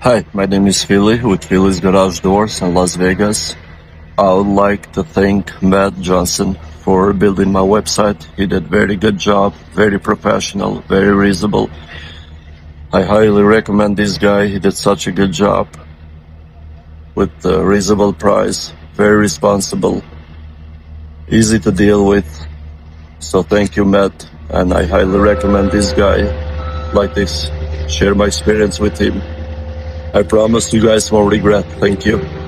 Hi, my name is Philly with Filis Garage Doors in Las Vegas. I would like to thank Matt Johnson for building my website. He did very good job, very professional, very reasonable. I highly recommend this guy. He did such a good job with a reasonable price, very responsible, easy to deal with. So thank you, Matt, and I highly recommend this guy like this. Share my experience with him. I promise you guys won't regret. Thank you.